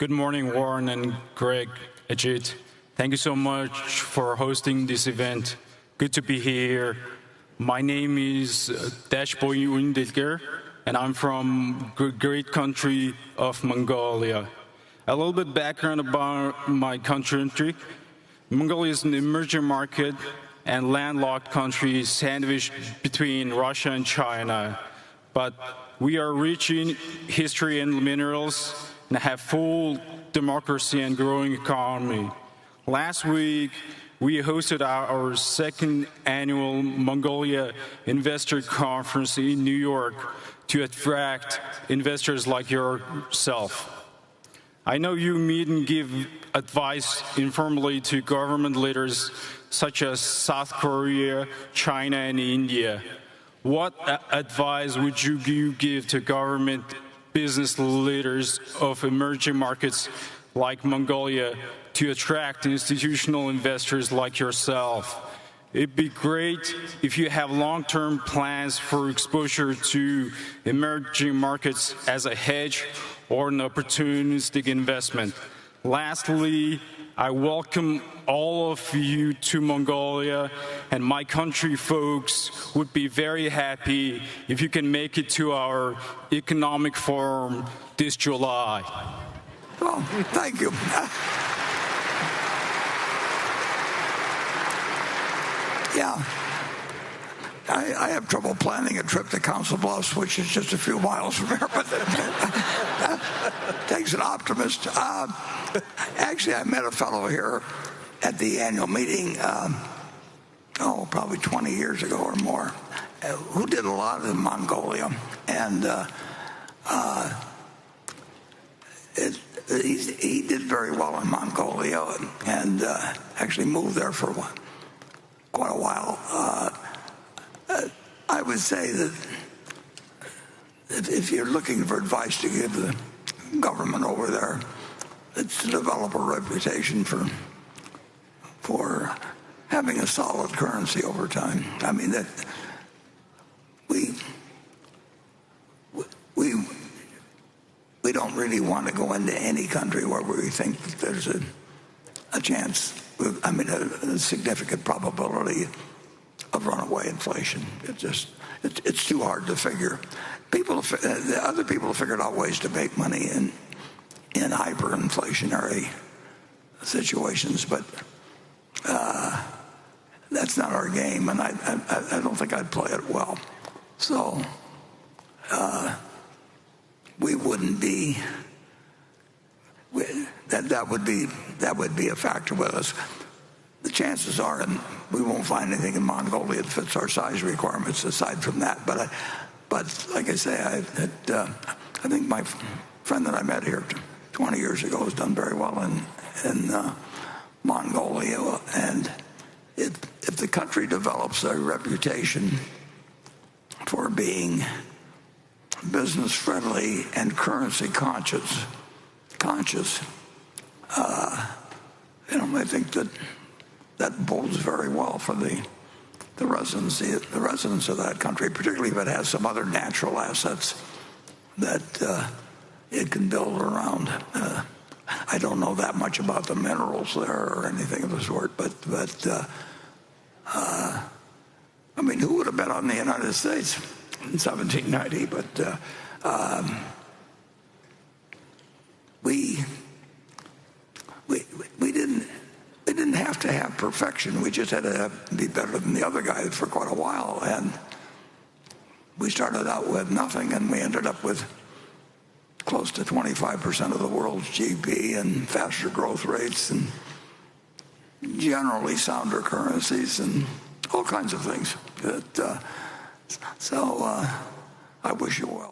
Good morning, Warren and Greg, Ajit. Thank you so much for hosting this event. Good to be here. My name is Dashboy Undilger, and I'm from great country of Mongolia. A little bit background about my country. Mongolia is an emerging market and landlocked country sandwiched between Russia and China. But we are rich in history and minerals and have full democracy and growing economy. Last week, we hosted our second annual Mongolia Investor Conference in New York to attract investors like yourself. I know you meet and give advice informally to government leaders such as South Korea, China, and India. What advice would you give to government business leaders of emerging markets like Mongolia to attract institutional investors like yourself? It'd be great if you have long-term plans for exposure to emerging markets as a hedge or an opportunistic investment. Lastly, I welcome all of you to Mongolia, and my country folks would be very happy if you can make it to our economic forum this July. Well, thank you. Yeah, I have trouble planning a trip to Council Bluffs, which is just a few miles from here, but it takes an optimist. Actually, I met a fellow here at the annual meeting, probably 20 years ago or more, who did a lot in Mongolia. And he did very well in Mongolia and actually moved there for quite a while. I would say that if you're looking for advice to give the government over there, it's to develop a reputation for having a solid currency over time. I mean, that we don't really want to go into any country where we think that there's a chance, a significant probability of runaway inflation. It's too hard to figure. Other people have figured out ways to make money in hyperinflationary situations, but that's not our game, and I don't think I'd play it well. So we wouldn't be. That would be a factor with us. The chances are, and we won't find anything in Mongolia that fits our size requirements aside from that. But like I say, I think my friend that I met here 20 years ago has done very well in Mongolia. And if the country develops a reputation for being business friendly and currency conscious, I think that bodes very well for the residents of that country, particularly if it has some other natural assets that it can build around. I don't know that much about the minerals there or anything of the sort, but who would have bet on the United States in 1790? But we didn't have to have perfection. We just had to be better than the other guy for quite a while. And we started out with nothing, and we ended up with close to 25% of the world's GDP and faster growth rates and generally sounder currencies and all kinds of things. So I wish you well.